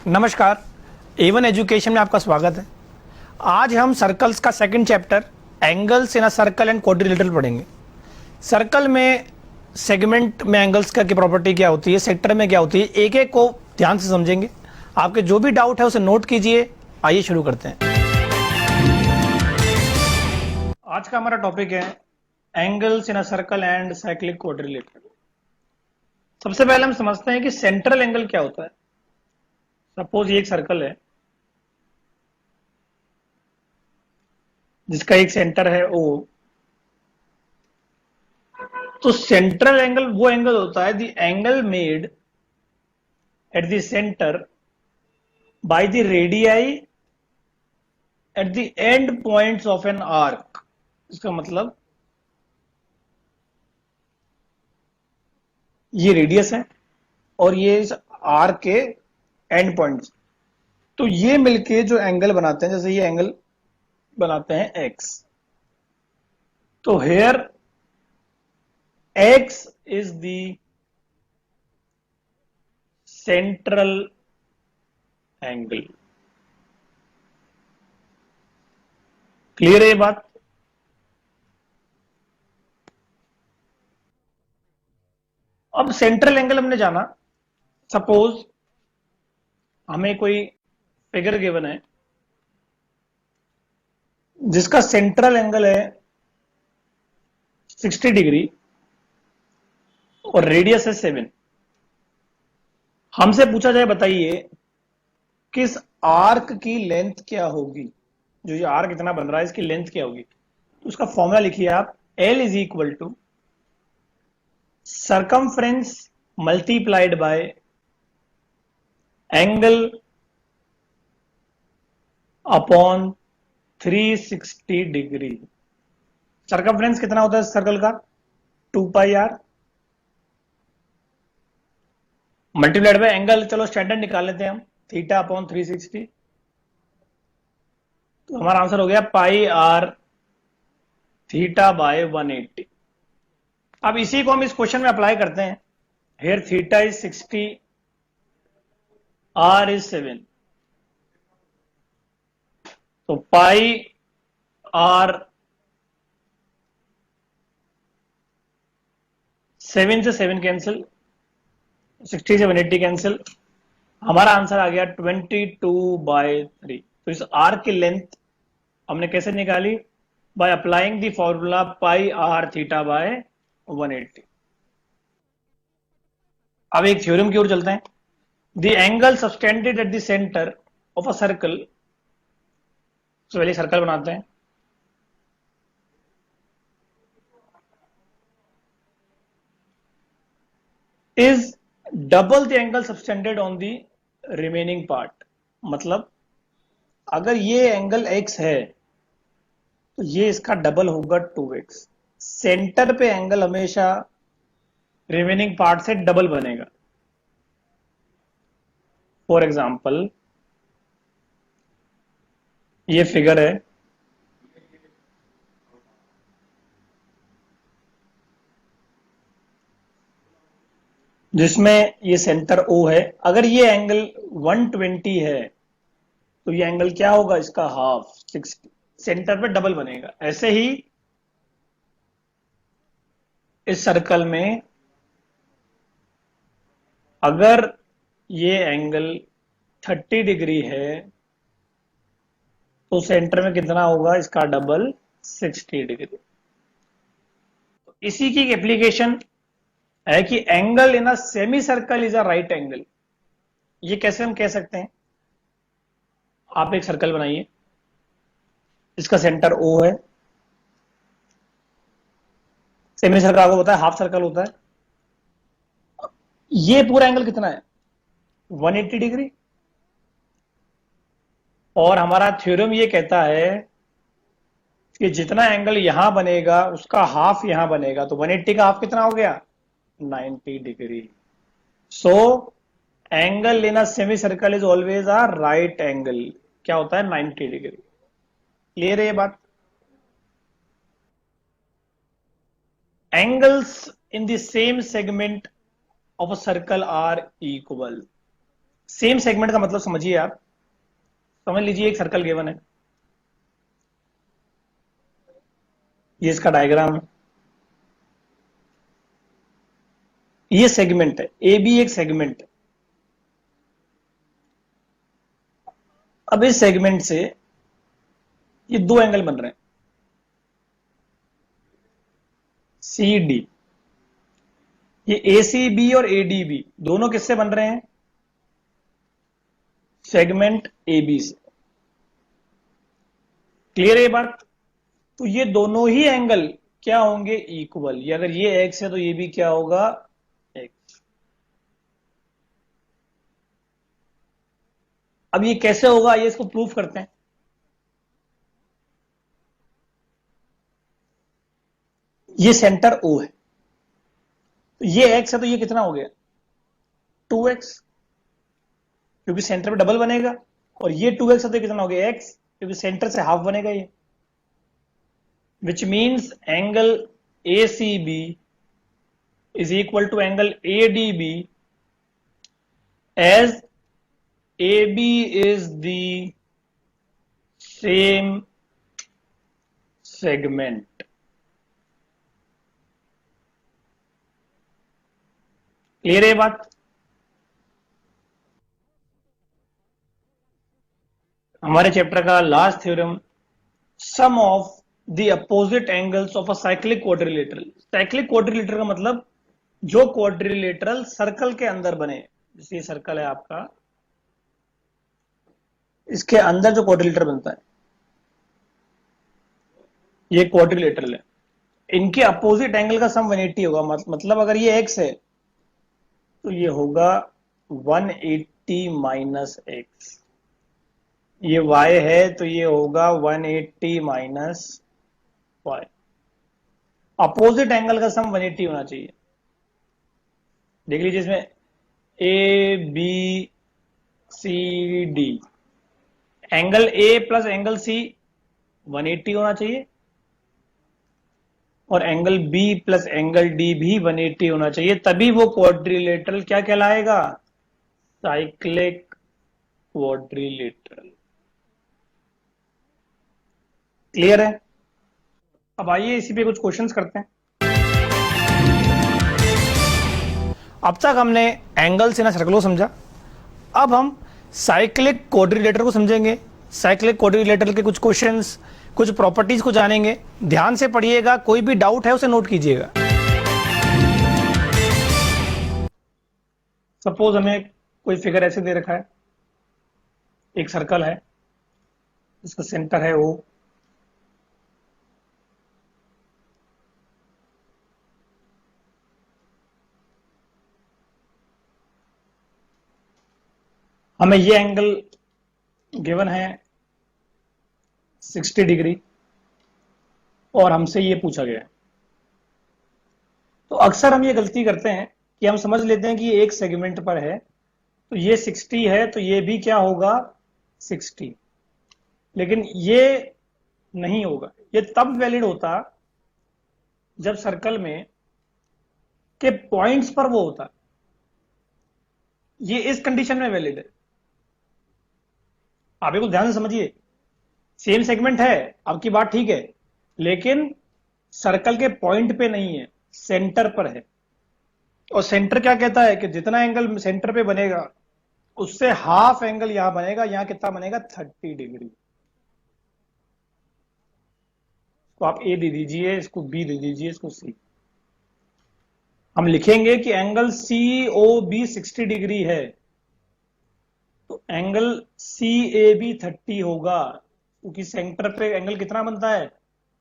नमस्कार, Avon education में आपका स्वागत है। आज हम सर्कल्स का second chapter angles in a circle and quadrilateral पढ़ेंगे। सर्कल में सेगमेंट में एंगल्स का की प्रॉपर्टी क्या होती है, सेक्टर में क्या होती है, एक एक को ध्यान से समझेंगे। आपके जो भी डाउट है उसे नोट कीजिए। आइए शुरू करते हैं। आज का हमारा टॉपिक है angles in a circle and cyclic quadrilateral. सबसे पहले हम समझते हैं कि सेंट्रल एंगल क्या होता है। सपोज ये एक सर्कल है जिसका एक सेंटर है O, तो सेंट्रल एंगल वो एंगल होता है the angle made at the centre by the radii at the end points of an arc. इसका मतलब ये रेडियस है और ये इस आर्क के एंड पॉइंट्स, तो ये मिलके जो एंगल बनाते हैं, जैसे ये एंगल बनाते हैं x, तो here x is the central angle. Clear है ये बात? अब सेंट्रल एंगल हमने जाना। सपोज हमें कोई फिगर गिवन है जिसका सेंट्रल एंगल है 60 डिग्री और रेडियस है 7। हमसे पूछा जाए, बताइए किस आर्क की लेंथ क्या होगी, जो ये आर्क इतना बन रहा है इसकी लेंथ क्या होगी। तो उसका फॉर्मूला लिखिए आप, L is equal to circumference multiplied by angle upon 360 degree. Circumference कितना होता है सर्कल का? 2 pi r multiplied by angle. चलो स्टैंडर्ड निकाल लेते हैं हम, थीटा अपॉन 360, तो हमारा आंसर हो गया पाई आर थीटा बाय 180। अब इसी को हम इस क्वेश्चन में अप्लाई करते हैं। Here theta is 60, r is 7, तो पाई आर 7 से 7 कैंसिल, 60 से 180 कैंसिल, हमारा आंसर आ गया 22/3। तो इस आर की लेंथ हमने कैसे निकाली? By applying the formula pi r theta by 180। अब एक थ्योरम की ओर चलते हैं। The angle subtended at the centre of a circle, तो पहले सर्कल बनाते हैं। Is double the angle subtended on the remaining part. मतलब अगर ये एंगल x है तो ये इसका डबल होगा 2x। सेंटर पे एंगल हमेशा रिमेनिंग पार्ट से डबल बनेगा। फॉर एग्जाम्पल ये फिगर है, जिसमें ये सेंटर O है। अगर ये एंगल 120 है तो ये एंगल क्या होगा? इसका हाफ 60, सेंटर पे डबल बनेगा। ऐसे ही इस सर्कल में अगर ये एंगल 30 डिग्री है तो सेंटर में कितना होगा? इसका डबल 60 डिग्री। इसी की एप्लीकेशन है कि angle in a semi circle is a right angle. ये कैसे हम कह सकते हैं? आप एक सर्कल बनाइए, इसका सेंटर O है। सेमी सर्कल आपको पता है हाफ सर्कल होता है। ये पूरा एंगल कितना है? 180 डिग्री। और हमारा थ्योरम ये कहता है कि जितना एंगल यहां बनेगा उसका हाफ यहां बनेगा, तो 180 का हाफ कितना हो गया? 90 degree. So angle in a semi circle is always a right angle. क्या होता है? 90 डिग्री। क्लियर है ये बात? Angles in the same segment of a circle are equal। Same segment का मतलब समझिए आप, समझ लीजिए एक सर्कल गिवन है, ये इसका डायग्राम है, ये सेगमेंट है, ए बी एक सेगमेंट है। अब इस सेगमेंट से ये दो एंगल बन रहे हैं, सी डी। ये ए सी बी और ए डी बी दोनों किससे बन रहे हैं? सेगमेंट ए बी से। क्लियर है ये बात? तो ये दोनों ही एंगल क्या होंगे? इक्वल। ये अगर ये एक्स है तो ये भी क्या होगा? एक्स। अब ये कैसे होगा, ये इसको प्रूफ करते हैं। ये सेंटर ओ है, तो ये एक्स है तो ये कितना हो गया? 2x, क्योंकि सेंटर पे डबल बनेगा। और ये 2x है तो कितना हो गया? x, क्योंकि सेंटर से हाफ बनेगा ये। Which means angle A C B is equal to angle A D B, as A B is the same segment. Clear है ये बात? हमारे चैप्टर का last theorem, sum of the opposite angles of a cyclic quadrilateral. Cyclic quadrilateral का मतलब जो quadrilateral circle के अंदर बने। जैसे ये सर्कल है आपका, इसके अंदर जो क्वाड्रिलेटरल बनता है ये क्वाड्रिलेटरल है, इनके अपोजिट एंगल का सम 180 होगा। मतलब अगर ये x है तो ये होगा 180 माइनस एक्स, ये y है तो ये होगा 180 माइनस वाई। अपोजिट एंगल का सम 180 होना चाहिए। देख लीजिए इसमें A B C D, angle A plus angle C 180 होना चाहिए, और angle B plus angle D भी 180 होना चाहिए, तभी वो क्वाड्रिलेटरल क्या कहलाएगा? Cyclic quadrilateral. क्लियर है? अब आइए इसी पे कुछ क्वेश्चंस करते हैं। अब तक हमने एंगल से ना सर्कल को समझा, अब हम साइक्लिक क्वाड्रिलेटर को समझेंगे। साइक्लिक क्वाड्रिलेटर के कुछ क्वेश्चंस, कुछ प्रॉपर्टीज को जानेंगे। ध्यान से पढ़िएगा, कोई भी डाउट है उसे नोट कीजिएगा। सपोज हमें कोई फिगर ऐसे दे रखा है, एक सर्कल है, इसका सेंटर है ओ, हमें ये एंगल गिवन है 60 डिग्री, और हमसे ये पूछा गया है। तो अक्सर हम ये गलती करते हैं कि हम समझ लेते हैं कि ये एक सेगमेंट पर है, तो ये 60 है तो ये भी क्या होगा? 60। लेकिन ये नहीं होगा। ये तब वैलिड होता जब सर्कल में के पॉइंट्स पर वो होता। ये इस कंडीशन में वैलिड है। आप बिल्कुल ध्यान से समझिए, सेम सेगमेंट है, आपकी बात ठीक है, लेकिन सर्कल के पॉइंट पे नहीं है, सेंटर पर है। और सेंटर क्या कहता है कि जितना एंगल सेंटर पे बनेगा उससे हाफ एंगल यहां बनेगा। यहां कितना बनेगा? 30 डिग्री। तो आप ए दे दीजिए, इसको बी दे दीजिए, इसको सी। हम लिखेंगे कि angle C O B 60 degree है, तो एंगल सी ए बी 30 होगा, क्योंकि सेंटर पे एंगल कितना बनता है?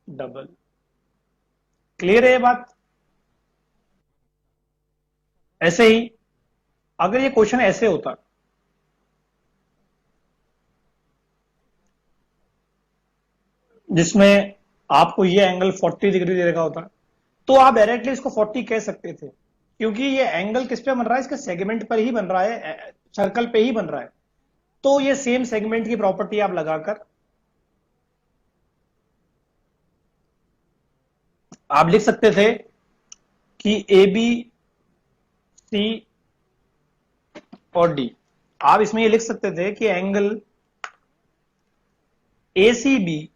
डबल। क्लियर है ये बात? ऐसे ही अगर ये क्वेश्चन ऐसे होता, जिसमें आपको ये एंगल 40 डिग्री दे रखा होता, तो आप डायरेक्टली इसको 40 कह सकते थे, क्योंकि ये एंगल किस पे बन रहा है? इसके सेगमेंट पर ही बन रहा है, सर्कल पे ही बन रहा है। तो ये सेम सेगमेंट की प्रॉपर्टी आप लगाकर आप लिख सकते थे कि ए बी सी और डी आप इसमें ये लिख सकते थे कि एंगल ACB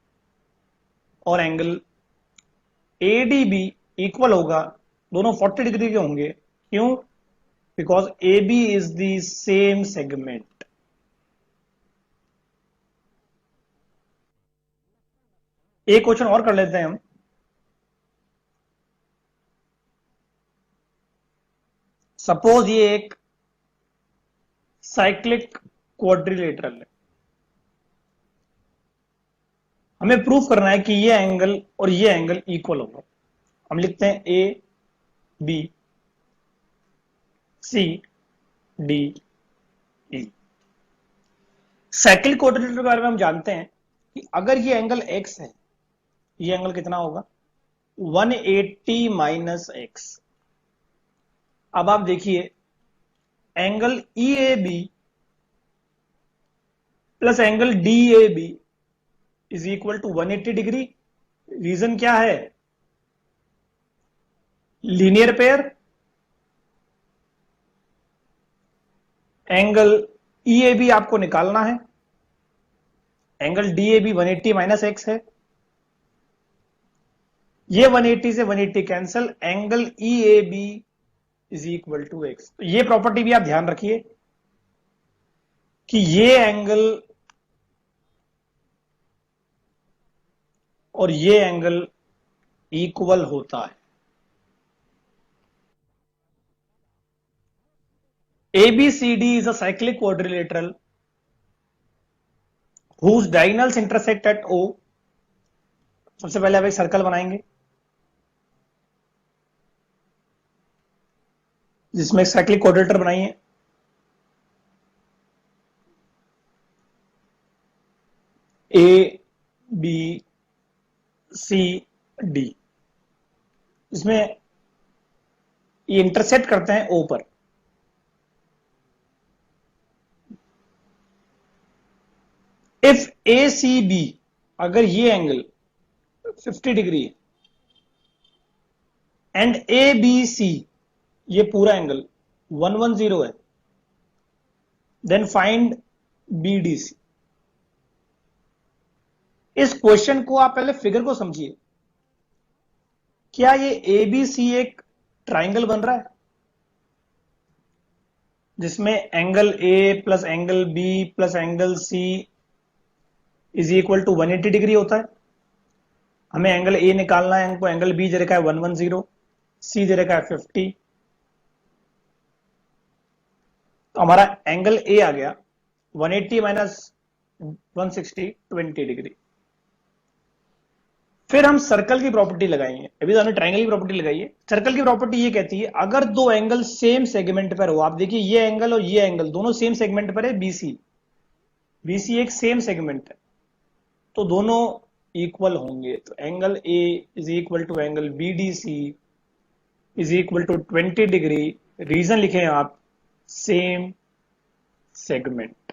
और एंगल ADB इक्वल होगा, दोनों 40 डिग्री के होंगे। क्यों? Because AB is the same segment. एक क्वेश्चन और कर लेते हैं हम। सपोज ये एक साइक्लिक क्वाड्रिलेटरल है, हमें प्रूफ करना है कि ये एंगल और ये एंगल इक्वल होगा। हम लिखते हैं ABCDE। साइक्लिक क्वाड्रिलेटरल के बारे में हम जानते हैं कि अगर ये एंगल x है, ये एंगल कितना होगा? 180 माइनस x। अब आप देखिए, angle EAB plus angle DAB is equal to 180 degree. Reason क्या है? Linear pair. एंगल EAB आपको निकालना है, एंगल DAB 180 माइनस x है, ये 180 से 180 cancel, angle EAB is equal to x। तो ये प्रॉपर्टी भी आप ध्यान रखिए कि ये एंगल और ये एंगल इक्वल होता है। ABCD is a cyclic quadrilateral whose diagonals intersect at O। सबसे पहले आप एक सर्कल बनाएंगे जिसमें एक साइक्लिक क्वाड्रिलेटरल बनाइए। ABCD, इसमें ये इंटरसेक्ट करते हैं O पर। इफ ACB, अगर ये एंगल 50 डिग्री है एंड ABC, ये पूरा एंगल 110 है, देन फाइंड BDC। इस क्वेश्चन को आप पहले फिगर को समझिए। क्या ये ABC एक ट्राइंगल बन रहा है जिसमें angle A plus angle B plus angle C is equal to 180 degree होता है? हमें एंगल A निकालना है, हमको एंगल B दे रखा है 110, C दे रखा है 50, तो हमारा एंगल A आ गया 180 माइनस 160, 20 डिग्री। फिर हम सर्कल की प्रॉपर्टी लगाएंगे। अभी तो हमने ट्राइंगल की प्रॉपर्टी लगाई है। सर्कल की प्रॉपर्टी ये कहती है अगर दो एंगल सेम सेगमेंट पर हो, आप देखिए ये एंगल और ये एंगल दोनों सेम सेगमेंट पर है, BC एक सेम सेगमेंट है, तो दोनों इक्वल होंगे। तो angle A is equal to angle BDC is equal to 20 degree. Reason लिखें आप, सेम सेगमेंट।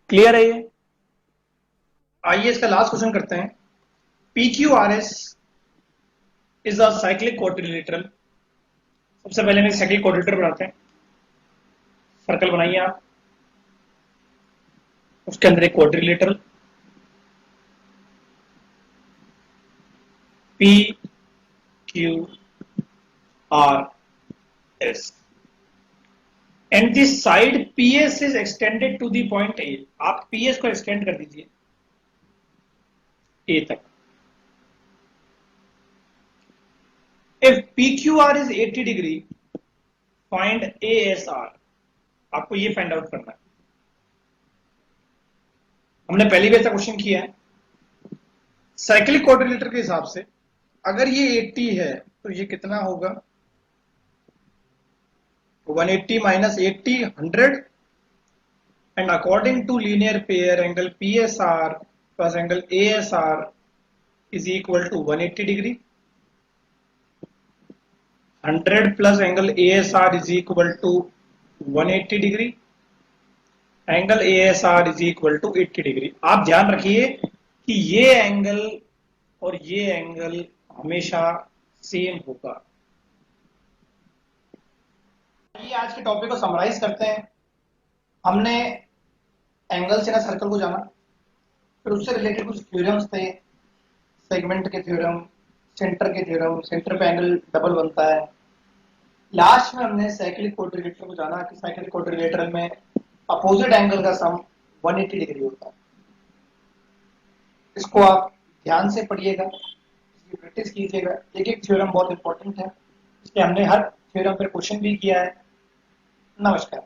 क्लियर है ये? आइए इसका लास्ट क्वेश्चन करते हैं। PQRS is a cyclic quadrilateral. सबसे पहले हम एक साइक्लिक क्वाड्रिलेटरल बनाते हैं। सर्कल बनाइए आप, उसके अंदर एक quadrilateral PQRS and the side PS is extended to the point A। आप PS को एक्सटेंड कर दीजिए A तक। If PQR is 80 degree, find ASR। आपको ये फाइंड आउट करना है। हमने पहले भी ऐसा क्वेश्चन किया है। साइक्लिक क्वाड्रिलेटरल के हिसाब से अगर ये 80 है तो ये कितना होगा? 180 minus 80, 100, and according to linear pair angle PSR plus angle ASR is equal to 180 degree. 100 plus angle ASR is equal to 180 degree. Angle ASR is equal to 80 degree. आप ध्यान रखिए कि ये एंगल और ये एंगल हमेशा सेम होगा। आइए आज के टॉपिक को समराइज करते हैं। हमने एंगल्स इन सर्कल को जाना, फिर उससे रिलेटेड कुछ थ्योरम्स थे, सेगमेंट के थ्योरम, सेंटर के थ्योरम, सेंटर पे एंगल डबल बनता है। लास्ट में हमने साइक्लिक क्वाड्रिलेटरल को जाना कि साइक्लिक क्वाड्रिलेटरल में अपोजिट एंगल का सम 180 डिग्री होता है। इसको आप ध्यान से पढ़िएगा, इसकी प्रैक्टिस कीजिएगा। एक एक थ्योरम बहुत इंपॉर्टेंट है, इसलिए हमने हर थ्योरम पर क्वेश्चन भी किया है। नमस्कार।